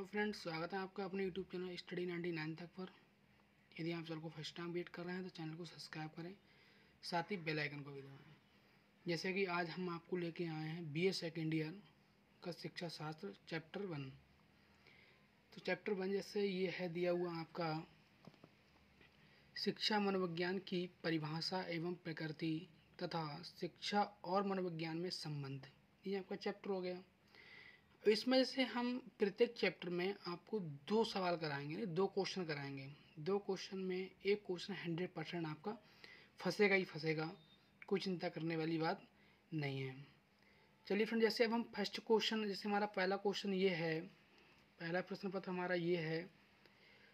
Hello friends, स्वागत है आपका अपने यूट्यूब चैनल स्टडी 99 तक पर। यदि आप चैनल को फर्स्ट टाइम वेट कर रहे हैं तो चैनल को सब्सक्राइब करें, साथ ही बेल आइकन को भी दबाएं। जैसे कि आज हम आपको लेके आए हैं बीए सेकेंड ईयर का शिक्षा शास्त्र चैप्टर 1। तो चैप्टर 1 जैसे ये है दिया हुआ आपका शिक्षा मनोविज्ञान की परिभाषा एवं प्रकृति तथा शिक्षा और मनोविज्ञान में संबंध, ये आपका चैप्टर हो गया। इसमें से हम प्रत्येक चैप्टर में आपको 2 सवाल कराएंगे, 2 क्वेश्चन कराएंगे। 2 क्वेश्चन में एक क्वेश्चन 100% आपका फंसेगा ही फंसेगा, कोई चिंता करने वाली बात नहीं है। चलिए फ्रेंड, जैसे अब हम फर्स्ट क्वेश्चन, जैसे हमारा पहला क्वेश्चन ये है, पहला प्रश्न पत्र हमारा ये है,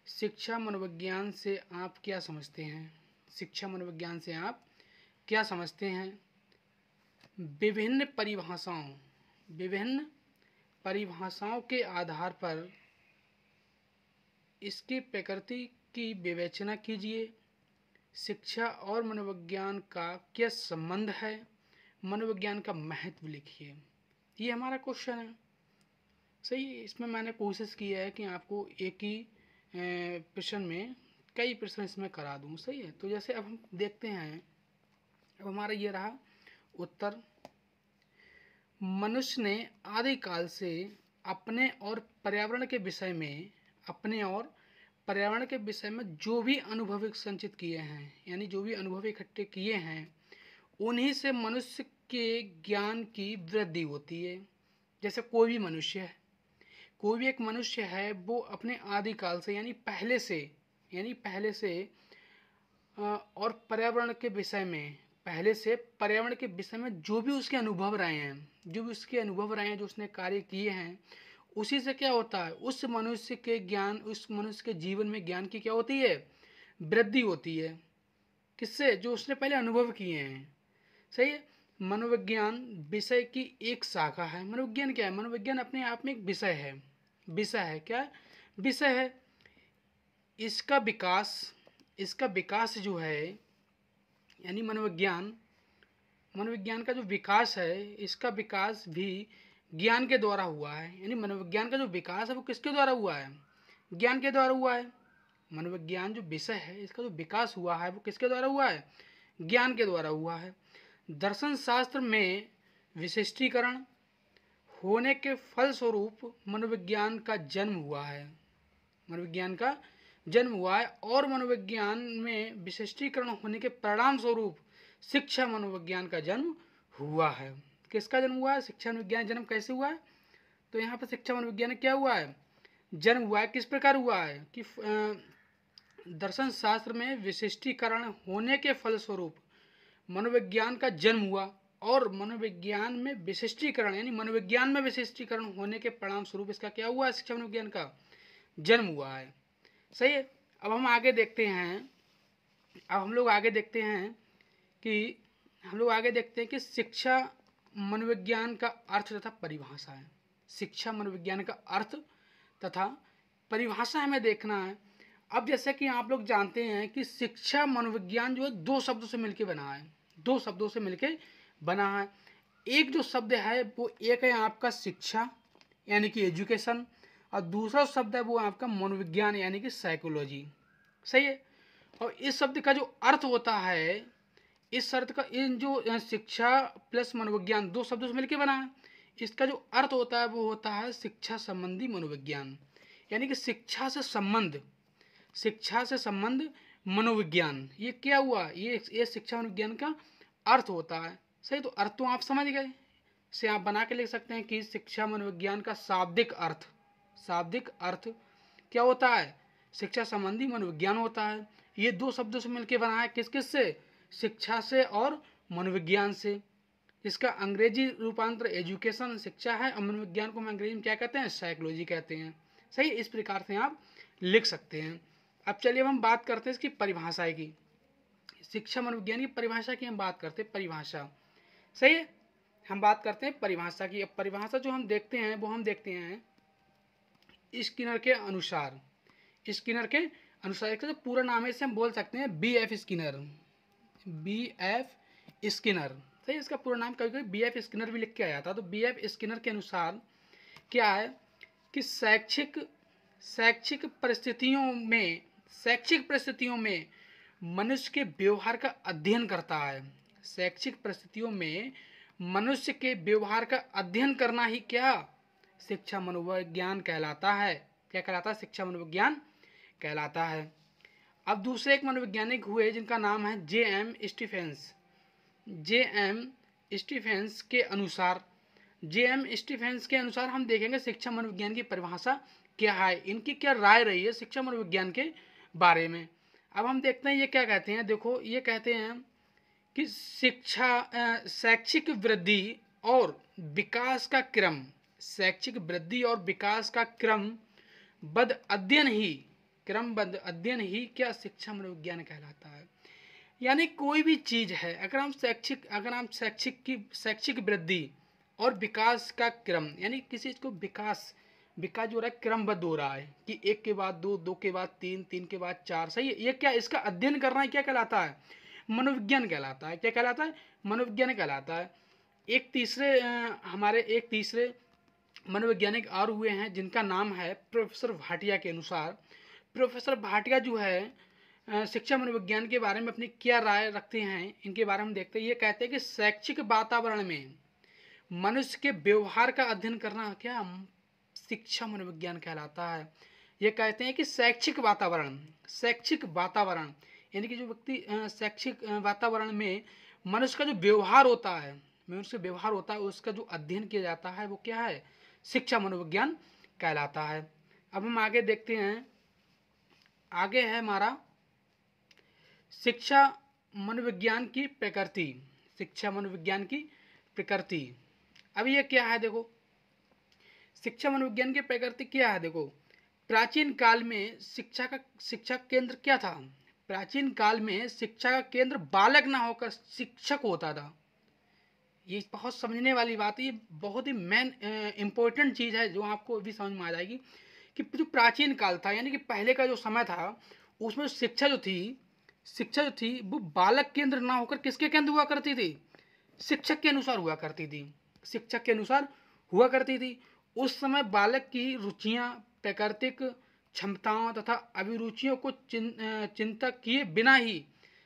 शिक्षा मनोविज्ञान से आप क्या समझते हैं? शिक्षा मनोविज्ञान से आप क्या समझते हैं? विभिन्न परिभाषाओं के आधार पर इसकी प्रकृति की विवेचना कीजिए। शिक्षा और मनोविज्ञान का क्या संबंध है? मनोविज्ञान का महत्व लिखिए। ये हमारा क्वेश्चन है। सही, इसमें मैंने कोशिश की है कि आपको एक ही प्रश्न में कई प्रश्न इसमें करा दूं। सही है, तो जैसे अब हम देखते हैं, अब हमारा ये रहा उत्तर। मनुष्य ने आदिकाल से अपने और पर्यावरण के विषय में जो भी अनुभव संचित किए हैं, यानी जो भी अनुभव इकट्ठे किए हैं, उन्हीं से मनुष्य के ज्ञान की वृद्धि होती है। जैसे कोई भी एक मनुष्य है, वो अपने आदिकाल से यानी पहले से और पर्यावरण के विषय में जो भी उसके अनुभव रहे हैं, जो उसने कार्य किए हैं, उसी से क्या होता है, उस मनुष्य के जीवन में ज्ञान की क्या होती है, वृद्धि होती है। किससे? जो उसने पहले अनुभव किए हैं। सही है। मनोविज्ञान विषय की एक शाखा है। मनोविज्ञान क्या है? मनोविज्ञान अपने आप में एक विषय है। क्या विषय है? इसका विकास जो है, यानी मनोविज्ञान का जो विकास है, इसका विकास भी ज्ञान के द्वारा हुआ है। यानी मनोविज्ञान का जो विकास है वो किसके द्वारा हुआ है? ज्ञान के द्वारा हुआ है। मनोविज्ञान जो विषय है, इसका जो विकास हुआ है वो किसके द्वारा हुआ है? ज्ञान के द्वारा हुआ है। दर्शन शास्त्र में विशिष्टीकरण होने के फलस्वरूप मनोविज्ञान का जन्म हुआ है। और मनोविज्ञान में विशिष्टीकरण होने के परिणाम स्वरूप शिक्षा मनोविज्ञान का जन्म हुआ है। किसका जन्म हुआ है? शिक्षा मनोविज्ञान जन्म कैसे हुआ है? तो यहाँ पर शिक्षा मनोविज्ञान क्या हुआ है? जन्म हुआ है। किस प्रकार हुआ है कि दर्शन शास्त्र में विशिष्टीकरण होने के फलस्वरूप मनोविज्ञान का जन्म हुआ, और मनोविज्ञान में विशिष्टीकरण होने के परिणाम स्वरूप इसका क्या हुआ है? शिक्षा मनोविज्ञान का जन्म हुआ है। सही है। अब हम आगे देखते हैं कि शिक्षा मनोविज्ञान का अर्थ तथा परिभाषा है। शिक्षा मनोविज्ञान का अर्थ तथा परिभाषा हमें देखना है। अब जैसे कि आप लोग जानते हैं कि शिक्षा मनोविज्ञान जो है 2 शब्दों से मिलकर बना है। एक जो शब्द है वो एक है आपका शिक्षा यानी कि एजुकेशन, और दूसरा शब्द है वो आपका मनोविज्ञान यानी कि साइकोलॉजी। सही है। और इस शब्द का जो अर्थ होता है, इन जो शिक्षा प्लस मनोविज्ञान 2 शब्दों से मिलकर बना है, इसका जो अर्थ होता है वो होता है शिक्षा संबंधी मनोविज्ञान, यानी कि शिक्षा से संबंध मनोविज्ञान। ये क्या हुआ? ये शिक्षा मनोविज्ञान का अर्थ होता है। सही, तो अर्थ तो आप समझ गए। से आप बना के लिख सकते हैं कि शिक्षा मनोविज्ञान का शाब्दिक अर्थ क्या होता है? शिक्षा संबंधी मनोविज्ञान होता है। ये 2 शब्दों से मिलकर बना है। किस से? शिक्षा से और मनोविज्ञान से। इसका अंग्रेजी रूपांतर एजुकेशन शिक्षा है, और मनोविज्ञान को हम अंग्रेजी में क्या कहते हैं? साइकोलॉजी कहते हैं। सही, इस प्रकार से आप लिख सकते हैं। अब चलिए हम बात करते हैं इसकी परिभाषा की। शिक्षा मनोविज्ञान की परिभाषा की हम बात करते हैं। परिभाषा, सही है, हम बात करते हैं परिभाषा की। अब परिभाषा जो हम देखते हैं वो हम देखते हैं स्किनर के अनुसार। इसका पूरा नाम है, इसे हम बोल सकते हैं BF स्किनर। सही, इसका पूरा नाम कभी BF स्किनर भी लिख के आया था। तो BF स्किनर के अनुसार क्या है कि शैक्षिक शैक्षिक परिस्थितियों में मनुष्य के व्यवहार का अध्ययन करता है। शैक्षिक परिस्थितियों में मनुष्य के व्यवहार का अध्ययन करना ही क्या शिक्षा मनोविज्ञान कहलाता है। क्या कहलाता है? शिक्षा मनोविज्ञान कहलाता है। अब दूसरे एक मनोवैज्ञानिक हुए जिनका नाम है J.M. स्टीफेंस। J.M. स्टीफेंस के अनुसार हम देखेंगे शिक्षा मनोविज्ञान की परिभाषा क्या है, इनकी क्या राय रही है शिक्षा मनोविज्ञान के बारे में। अब हम देखते हैं ये क्या कहते हैं। देखो, ये कहते हैं कि शैक्षिक वृद्धि और विकास का क्रमबद्ध अध्ययन ही क्या शिक्षा मनोविज्ञान कहलाता है। यानी कोई भी चीज है, अगर हम शैक्षिक वृद्धि और विकास का क्रम, यानी किसी चीज को विकास जो हो रहा है क्रमबद्ध हो रहा है कि एक के बाद दो, दो के बाद तीन, तीन के बाद चार, सही है, ये क्या इसका अध्ययन करना है, क्या कहलाता है? मनोविज्ञान कहलाता है। क्या कहलाता है? मनोविज्ञान कहलाता है। हमारे एक तीसरे मनोवैज्ञानिक और हुए हैं जिनका नाम है प्रोफेसर भाटिया के अनुसार। प्रोफेसर भाटिया जो है शिक्षा मनोविज्ञान के बारे में अपनी क्या राय रखते हैं, इनके बारे में देखते हैं। ये कहते हैं कि शैक्षिक वातावरण में मनुष्य के व्यवहार का अध्ययन करना क्या शिक्षा मनोविज्ञान कहलाता है। ये कहते हैं कि शैक्षिक वातावरण यानी कि जो व्यक्ति शैक्षिक वातावरण में मनुष्य का जो व्यवहार होता है उसका जो अध्ययन किया जाता है वो क्या है? शिक्षा मनोविज्ञान कहलाता है। अब हम आगे देखते हैं। आगे है हमारा शिक्षा मनोविज्ञान की प्रकृति। अब ये क्या है? देखो, शिक्षा मनोविज्ञान की प्रकृति क्या है? देखो, प्राचीन काल में शिक्षा केंद्र क्या था? प्राचीन काल में शिक्षा का केंद्र बालक ना होकर शिक्षक होता था। ये बहुत समझने वाली बात है, ये बहुत ही मेन इम्पोर्टेंट चीज़ है जो आपको भी समझ में आ जाएगी कि जो प्राचीन काल था यानी कि पहले का जो समय था उसमें शिक्षा जो थी वो बालक केंद्र ना होकर किसके केंद्र हुआ करती थी? शिक्षक के अनुसार हुआ करती थी। उस समय बालक की रुचियां, प्राकृतिक क्षमताओं तथा अभिरुचियों को चिंता किए बिना ही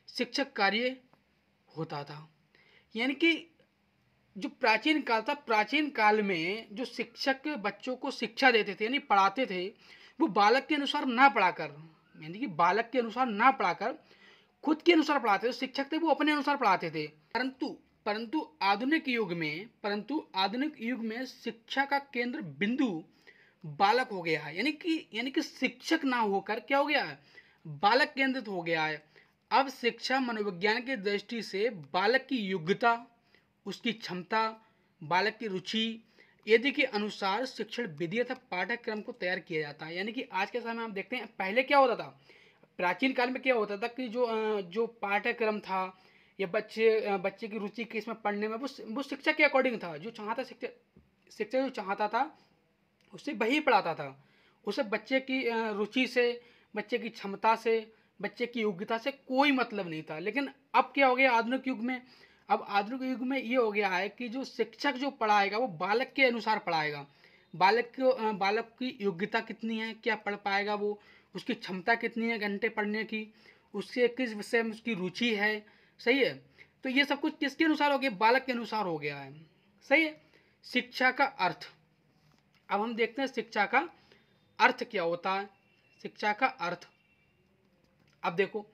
शिक्षक कार्य होता था। यानी कि जो प्राचीन काल में जो शिक्षक बच्चों को शिक्षा देते थे यानी पढ़ाते थे, वो बालक के अनुसार ना पढ़ाकर खुद के अनुसार पढ़ाते थे। शिक्षक थे वो अपने अनुसार पढ़ाते थे। परंतु आधुनिक युग में शिक्षा का केंद्र बिंदु बालक हो गया है। यानी कि शिक्षक ना होकर क्या हो गया है? बालक केंद्रित हो गया है। अब शिक्षा मनोविज्ञान की दृष्टि से बालक की योग्यता, उसकी क्षमता, बालक की रुचि यदि के अनुसार शिक्षण विधि तथा पाठ्यक्रम को तैयार किया जाता है। यानी कि आज के समय में हम देखते हैं पहले क्या होता था, प्राचीन काल में क्या होता था कि जो पाठ्यक्रम था या बच्चे की रुचि किस में पढ़ने में वो शिक्षक के अकॉर्डिंग था। जो शिक्षक जो चाहता था उससे वही पढ़ाता था। उसे बच्चे की रुचि से, बच्चे की क्षमता से, बच्चे की योग्यता से कोई मतलब नहीं था। लेकिन अब क्या हो गया आधुनिक युग में? अब आधुनिक युग में ये हो गया है कि जो शिक्षक जो पढ़ाएगा वो बालक के अनुसार पढ़ाएगा। बालक की योग्यता कितनी है, क्या पढ़ पाएगा वो, उसकी क्षमता कितनी है घंटे पढ़ने की, उससे किस विषय में उसकी रुचि है, सही है। तो ये सब कुछ किसके अनुसार हो गया? बालक के अनुसार हो गया है, सही है। शिक्षा का अर्थ, अब हम देखते हैं शिक्षा का अर्थ क्या होता है। शिक्षा का अर्थ, अब देखो,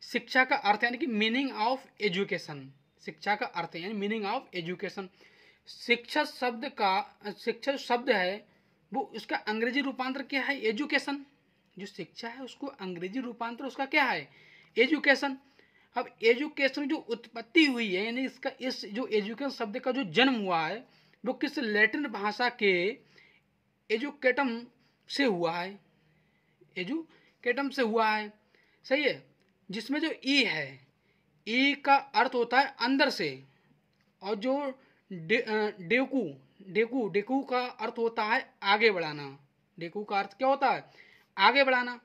शिक्षा का अर्थ यानी कि मीनिंग ऑफ एजुकेशन। शिक्षा का अर्थ यानी मीनिंग ऑफ एजुकेशन। शिक्षा शब्द है वो उसका अंग्रेजी रूपांतर क्या है? एजुकेशन। जो शिक्षा है उसको अंग्रेजी रूपांतर उसका क्या है? एजुकेशन। अब एजुकेशन जो उत्पत्ति हुई है यानी इस जो एजुकेशन शब्द का जो जन्म हुआ है वो किस लैटिन भाषा के एजुकेटम से हुआ है। सही है। जिसमें जो ई है, ई का अर्थ होता है अंदर से, और जो डेकू का अर्थ होता है आगे बढ़ाना। डेकू का अर्थ क्या होता है? आगे बढ़ाना,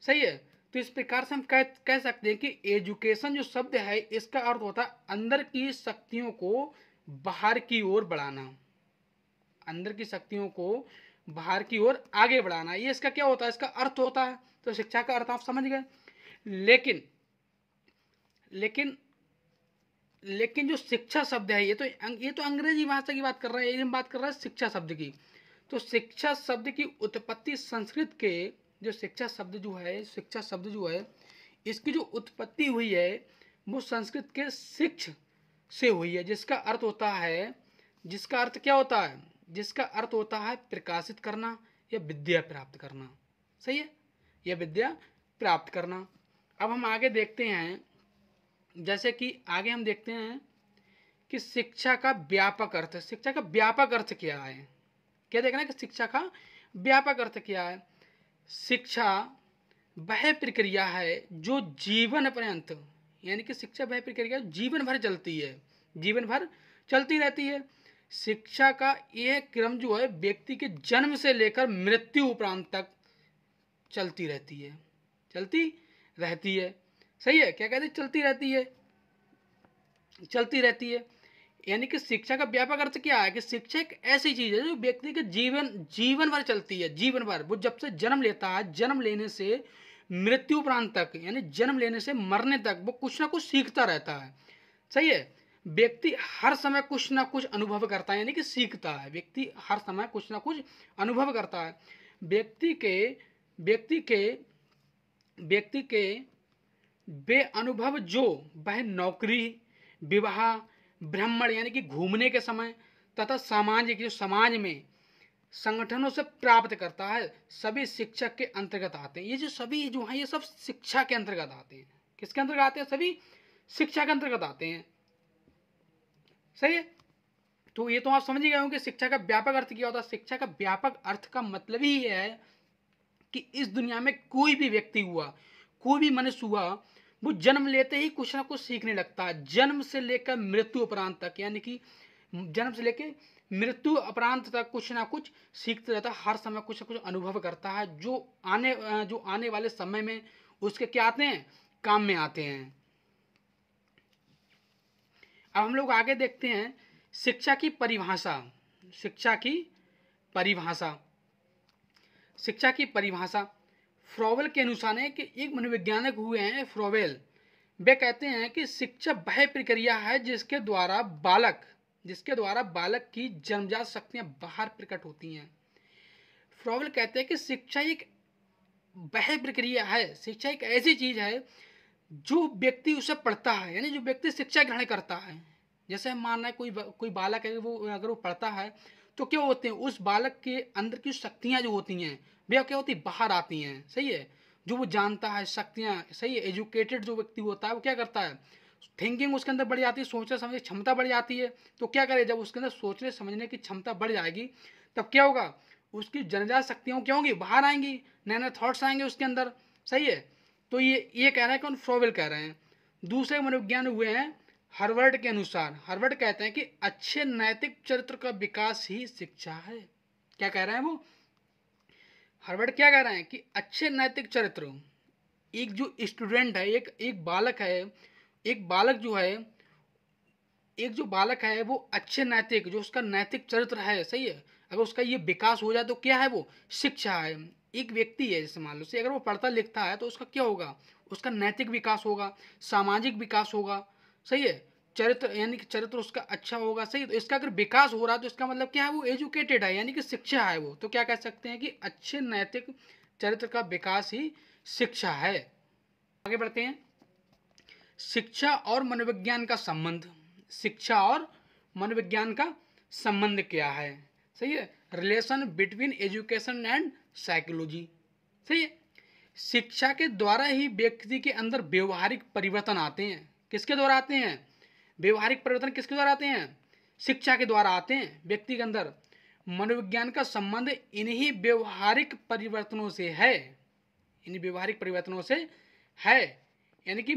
सही है। तो इस प्रकार से हम कह सकते हैं कि एजुकेशन जो शब्द है इसका अर्थ होता है अंदर की शक्तियों को बाहर की ओर बढ़ाना। अंदर की शक्तियों को बाहर की ओर आगे बढ़ाना, ये इसका क्या होता है, इसका अर्थ होता है। तो शिक्षा का अर्थ आप समझ गए। लेकिन लेकिन लेकिन जो शिक्षा शब्द है, ये तो अंग्रेजी भाषा की बात कर रहे हैं, हम बात कर रहे हैं शिक्षा शब्द की। तो शिक्षा शब्द की उत्पत्ति संस्कृत के, जो शिक्षा शब्द जो है इसकी जो उत्पत्ति हुई है वो संस्कृत के शिक्ष से हुई है, जिसका अर्थ होता है, जिसका अर्थ क्या होता है, जिसका अर्थ होता है प्रकाशित करना या विद्या प्राप्त करना। सही है, यह विद्या प्राप्त करना। अब हम आगे देखते हैं, जैसे कि आगे हम देखते हैं कि शिक्षा का व्यापक अर्थ, शिक्षा का व्यापक अर्थ क्या है। क्या देखना है कि शिक्षा का व्यापक अर्थ क्या है। शिक्षा वह प्रक्रिया है जो जीवन पर्यंत, यानी कि शिक्षा वह प्रक्रिया जीवन भर चलती है, जीवन भर चलती रहती है। शिक्षा का यह क्रम जो है व्यक्ति के जन्म से लेकर मृत्यु उपरांत तक चलती रहती है, चलती रहती है। सही है, क्या कहते हैं, चलती रहती है, चलती रहती है। यानी कि शिक्षा का व्यापक अर्थ क्या है कि शिक्षा एक ऐसी चीज है जो व्यक्ति के जीवन भर चलती है, जीवन भर। वो जब से जन्म लेता है, जन्म लेने से मृत्यु उपरांत तक, यानी जन्म लेने से मरने तक वो कुछ ना कुछ सीखता रहता है। सही है, व्यक्ति हर समय कुछ ना कुछ अनुभव करता है, यानी कि सीखता है। व्यक्ति हर समय कुछ ना कुछ अनुभव करता है। व्यक्ति के व्यक्ति के व्यक्ति के वे अनुभव जो वह नौकरी, विवाह, भ्रमण यानी कि घूमने के समय तथा सामाजिक, जो समाज में संगठनों से प्राप्त करता है, सभी शिक्षक के अंतर्गत आते हैं। ये जो सभी जो हैं ये सब शिक्षा के अंतर्गत आते हैं। किसके अंतर्गत आते हैं, सभी शिक्षा के अंतर्गत आते हैं। सही है, तो ये तो आप समझ ही गए होंगे शिक्षा का व्यापक अर्थ क्या होता है। शिक्षा का व्यापक अर्थ का मतलब ही है कि इस दुनिया में कोई भी व्यक्ति हुआ, कोई भी मनुष्य हुआ, वो जन्म लेते ही कुछ ना कुछ सीखने लगता है, जन्म से लेकर मृत्यु उपरांत तक। यानी कि जन्म से लेकर मृत्यु अपरांत तक कुछ ना कुछ सीखते रहता है, हर समय कुछ ना कुछ अनुभव करता है, जो आने वाले समय में उसके क्या आते हैं, काम में आते हैं। अब हम लोग आगे देखते हैं शिक्षा की परिभाषा। शिक्षा की परिभाषा, शिक्षा की परिभाषा फ्रोवेल के अनुसार है कि एक मनोवैज्ञानिक हुए हैं फ्रोवेल, वे कहते हैं कि शिक्षा वह प्रक्रिया है जिसके द्वारा बालक की जन्मजात शक्तियां बाहर प्रकट होती हैं। फ्रोवेल कहते हैं कि शिक्षा एक वह प्रक्रिया है, शिक्षा एक ऐसी चीज है जो व्यक्ति उसे पढ़ता है, यानी जो व्यक्ति शिक्षा ग्रहण करता है। जैसे हम मान रहे हैं कोई बालक है, वो अगर वो पढ़ता है तो क्या होते हैं, उस बालक के अंदर की शक्तियां जो होती हैं वे क्या होती, बाहर आती हैं। सही है, जो वो जानता है शक्तियां। सही है, एजुकेटेड जो व्यक्ति होता है वो क्या करता है, थिंकिंग उसके अंदर बढ़ जाती है, सोचने समझने की क्षमता बढ़ जाती है। तो क्या करे, जब उसके अंदर सोचने समझने की क्षमता बढ़ जाएगी तब क्या होगा, उसकी जनजात शक्तियां क्या होंगी, बाहर आएंगी, नए नए थॉट्स आएंगे उसके अंदर। सही है, तो ये कह रहे हैं, कौन, फ्रोवेल कह रहे हैं। दूसरे मनोविज्ञान हुए हैं हार्वर्ड के अनुसार। हार्वर्ड कहते हैं कि अच्छे नैतिक चरित्र का विकास ही शिक्षा है। क्या कह रहे हैं वो, हार्वर्ड क्या कह रहे हैं कि अच्छे नैतिक चरित्र, एक जो स्टूडेंट है, एक बालक है, एक बालक जो है, एक जो बालक है वो अच्छे नैतिक, जो उसका नैतिक चरित्र है, सही है, अगर उसका ये विकास हो जाए तो क्या है, वो शिक्षा है। एक व्यक्ति है, जैसे मान लो से अगर वो पढ़ता लिखता है तो उसका क्या होगा, उसका नैतिक विकास होगा, सामाजिक विकास होगा। सही है, चरित्र यानी कि चरित्र उसका अच्छा होगा। सही, तो इसका अगर विकास हो रहा है तो इसका मतलब क्या है, वो एजुकेटेड है, यानी कि शिक्षा है वो। तो क्या कह सकते हैं कि अच्छे नैतिक चरित्र का विकास ही शिक्षा है। आगे बढ़ते हैं, शिक्षा और मनोविज्ञान का संबंध। शिक्षा और मनोविज्ञान का संबंध क्या है। सही है, relation between education and psychology. सही है, शिक्षा के द्वारा ही व्यक्ति के अंदर व्यवहारिक परिवर्तन आते हैं। किसके द्वारा आते हैं, व्यवहारिक परिवर्तन किसके द्वारा आते हैं, शिक्षा के द्वारा आते हैं व्यक्ति के अंदर। मनोविज्ञान का संबंध इन्हीं व्यवहारिक परिवर्तनों से है, इन व्यवहारिक परिवर्तनों से है। यानी कि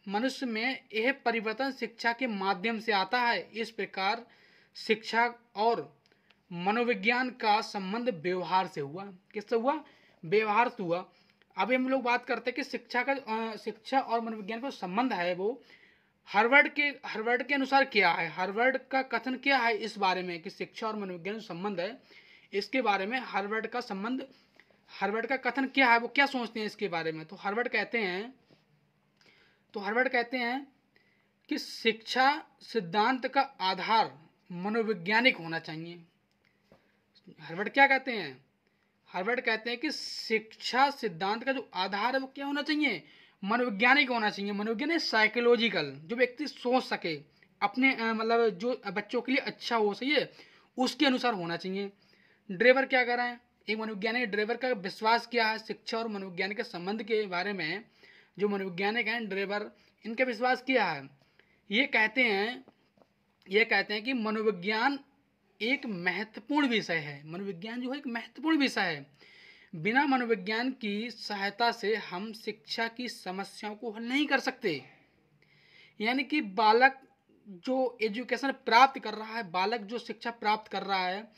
मनुष्य में यह परिवर्तन शिक्षा के माध्यम से आता है। इस प्रकार शिक्षा और मनोविज्ञान का संबंध व्यवहार से हुआ। किससे हुआ, व्यवहार से हुआ। अभी हम लोग बात करते हैं कि शिक्षा और मनोविज्ञान का संबंध है वो हार्वर्ड के अनुसार क्या है, हार्वर्ड का कथन क्या है इस बारे में कि शिक्षा और मनोविज्ञान जो संबंध है, इसके बारे में हार्वर्ड का कथन क्या है, वो क्या सोचते हैं इसके बारे में। तो हार्वर्ड कहते हैं कि शिक्षा सिद्धांत का आधार मनोवैज्ञानिक होना चाहिए। हार्वर्ड क्या कहते हैं, हार्वर्ड कहते हैं कि शिक्षा सिद्धांत का जो आधार है वो क्या होना चाहिए, मनोवैज्ञानिक होना चाहिए। मनोवैज्ञानिक साइकोलॉजिकल, जो व्यक्ति सोच सके अपने मतलब जो बच्चों के लिए अच्छा हो, सही है, उसके अनुसार होना चाहिए। ड्रेवर क्या कर रहे हैं, एक मनोवैज्ञानिक ड्रेवर का विश्वास क्या है शिक्षा और मनोविज्ञान के संबंध के बारे में। जो मनोवैज्ञानिक हैं ड्रेवर, इनका विश्वास क्या है, ये कहते हैं कि मनोविज्ञान एक महत्वपूर्ण विषय है। मनोविज्ञान जो है एक महत्वपूर्ण विषय है। बिना मनोविज्ञान की सहायता से हम शिक्षा की समस्याओं को हल नहीं कर सकते। यानी कि बालक जो एजुकेशन प्राप्त कर रहा है, बालक जो शिक्षा प्राप्त कर रहा है,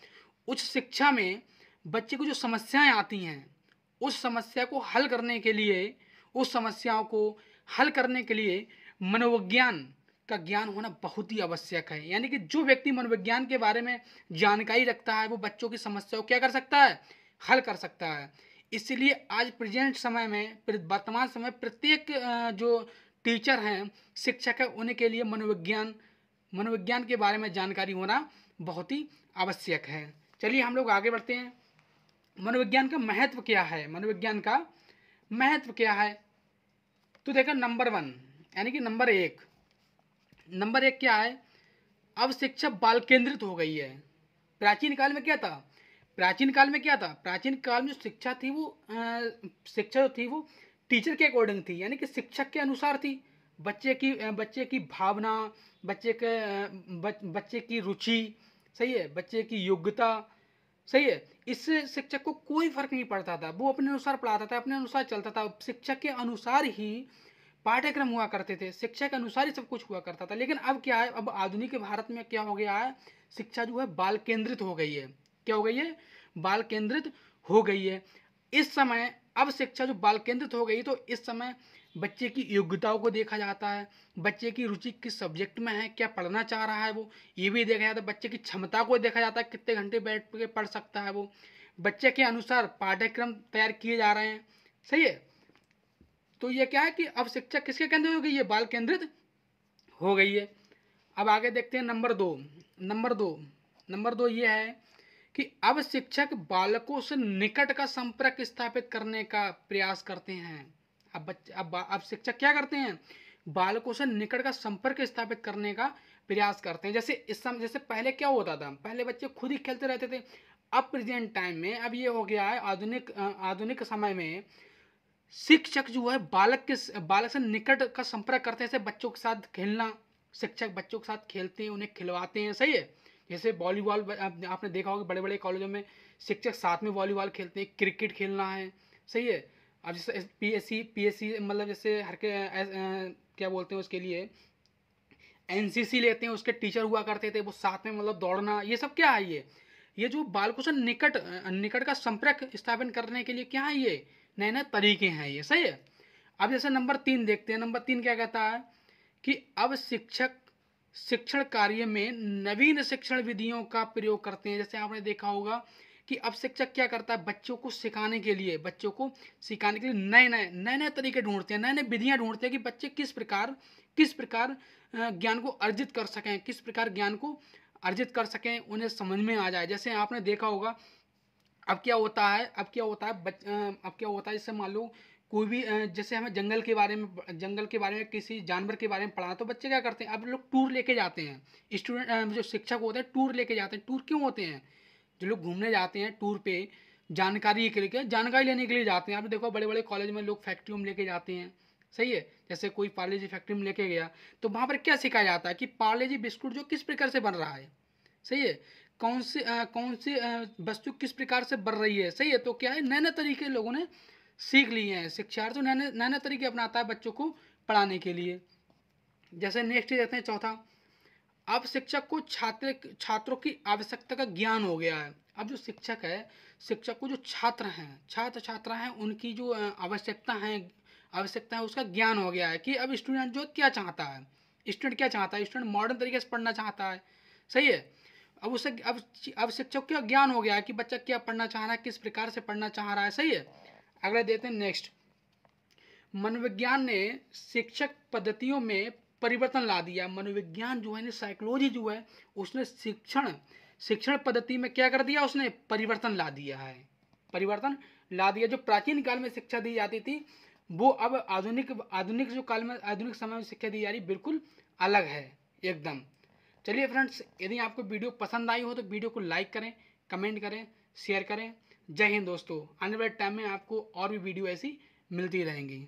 उच्च शिक्षा में बच्चे को जो समस्याएं आती हैं, उस समस्या को हल करने के लिए, उस समस्याओं को हल करने के लिए मनोविज्ञान का ज्ञान होना बहुत ही आवश्यक है। यानी कि जो व्यक्ति मनोविज्ञान के बारे में जानकारी रखता है वो बच्चों की समस्याओं को क्या कर सकता है, हल कर सकता है। इसलिए आज प्रेजेंट समय में, वर्तमान समय, प्रत्येक जो टीचर हैं, शिक्षक है, उनके लिए मनोविज्ञान के बारे में जानकारी होना बहुत ही आवश्यक है। चलिए हम लोग आगे बढ़ते हैं। मनोविज्ञान का महत्व क्या है, मनोविज्ञान का महत्व क्या है। तो देखो नंबर 1 यानी कि नंबर एक क्या है, अब शिक्षा बाल केंद्रित हो गई है। प्राचीन काल में क्या था, प्राचीन काल में जो शिक्षा थी वो शिक्षा जो थी वो टीचर के अकॉर्डिंग थी, यानी कि शिक्षक के अनुसार थी। बच्चे की भावना, बच्चे की रुचि, सही है, बच्चे की योग्यता, सही है, इससे शिक्षक को कोई फर्क नहीं पड़ता था। वो अपने अनुसार पढ़ाता था, अपने अनुसार चलता था। शिक्षक के अनुसार ही पाठ्यक्रम हुआ करते थे, शिक्षा के अनुसार ही सब कुछ हुआ करता था। लेकिन अब क्या है, अब आधुनिक भारत में क्या हो गया है, शिक्षा जो है बाल केंद्रित हो गई है। क्या हो गई है, बाल केंद्रित हो गई है। इस समय अब शिक्षा जो बाल केंद्रित हो गई, तो इस समय बच्चे की योग्यताओं को देखा जाता है, बच्चे की रुचि किस सब्जेक्ट में है, क्या पढ़ना चाह रहा है वो, ये भी देखा जाता है। बच्चे की क्षमता को देखा जाता है, कितने घंटे बैठ के पढ़ सकता है वो। बच्चे के अनुसार पाठ्यक्रम तैयार किए जा रहे हैं, सही है। तो ये क्या है कि अब शिक्षा किसके केंद्रित हो गई है, बाल केंद्रित हो गई है। अब आगे देखते हैं नंबर दो ये है कि अब शिक्षक बालकों से निकट का संपर्क स्थापित करने का प्रयास करते हैं। अब शिक्षक क्या करते हैं, बालकों से निकट का संपर्क स्थापित करने का प्रयास करते हैं। जैसे पहले क्या होता था, पहले बच्चे खुद ही खेलते रहते थे। अब प्रेजेंट टाइम में अब ये हो गया है, आधुनिक समय में शिक्षक जो है बालक से निकट का संपर्क करते हैं। जैसे बच्चों के साथ खेलना, शिक्षक बच्चों के साथ खेलते हैं, उन्हें खिलवाते हैं, सही है। जैसे वॉलीबॉल, आपने देखा होगा बड़े बड़े कॉलेजों में शिक्षक साथ में वॉलीबॉल खेलते हैं, क्रिकेट खेलना है, सही है। अब जैसे पीएससी मतलब जैसे क्या बोलते हैं उसके लिए, एनसीसी लेते हैं, उसके टीचर हुआ करते थे, वो साथ में मतलब दौड़ना, ये सब क्या है, ये जो बालकों से निकट का संपर्क स्थापन करने के लिए क्या है, ये नए नए तरीके हैं, ये सही है। अब जैसे नंबर 3 देखते हैं। नंबर 3 क्या कहता है कि अब शिक्षक शिक्षण कार्य में नवीन शिक्षण विधियों का प्रयोग करते हैं। जैसे आपने देखा होगा कि अब शिक्षक क्या करता है, बच्चों को सिखाने के लिए नए नए तरीके ढूंढते हैं, नए नए विधियां ढूंढते हैं कि बच्चे किस प्रकार ज्ञान को अर्जित कर सकें, किस प्रकार ज्ञान को अर्जित कर सकें, उन्हें समझ में आ जाए। जैसे आपने देखा होगा अब क्या होता है जैसे मान लो कोई भी जैसे हमें जंगल के बारे में, किसी जानवर के बारे में पढ़ा, तो बच्चे क्या करते हैं, अब लोग टूर लेके जाते हैं। स्टूडेंट जो शिक्षक होते हैं टूर लेके जाते हैं। टूर क्यों होते हैं, जो लोग घूमने जाते हैं टूर पे जानकारी लेने के लिए जाते हैं। आप देखो बड़े बड़े कॉलेज में लोग फैक्ट्री में लेके जाते हैं, सही है। जैसे कोई पार्ले जी फैक्ट्री में लेके गया, तो वहाँ पर क्या सिखाया जाता है कि पार्ले जी बिस्कुट जो किस प्रकार से बन रहा है, सही है, कौन सी वस्तु किस प्रकार से बढ़ रही है, सही है। तो क्या है, नए नए तरीके लोगों ने सीख लिए हैं। शिक्षार्थी नए नए तरीके अपनाता है बच्चों को पढ़ाने के लिए। जैसे नेक्स्ट देखते हैं चौथा, अब शिक्षक को छात्रों की आवश्यकता का ज्ञान हो गया है। अब जो शिक्षक को जो छात्र छात्रा हैं उनकी जो आवश्यकता है उसका ज्ञान हो गया है कि अब स्टूडेंट जो क्या चाहता है, स्टूडेंट क्या चाहता है, स्टूडेंट मॉडर्न तरीके से पढ़ना चाहता है, सही है। अब उसे अब शिक्षक को ज्ञान हो गया है कि बच्चा क्या पढ़ना चाह रहा है, किस प्रकार से पढ़ना चाह रहा है, सही है। अगले देते हैं नेक्स्ट, मनोविज्ञान ने शिक्षक पद्धतियों में परिवर्तन ला दिया। मनोविज्ञान जो है, साइकोलॉजी जो है, उसने शिक्षण पद्धति में क्या कर दिया, उसने परिवर्तन ला दिया है, परिवर्तन ला दिया। जो प्राचीन काल में शिक्षा दी जाती थी वो अब आधुनिक आधुनिक जो काल में, आधुनिक समय में शिक्षा दी जा रही बिल्कुल अलग है एकदम। चलिए फ्रेंड्स, यदि आपको वीडियो पसंद आई हो तो वीडियो को लाइक करें, कमेंट करें, शेयर करें। जय हिंद दोस्तों, आने वाले टाइम में आपको और भी वीडियो ऐसी मिलती रहेंगी।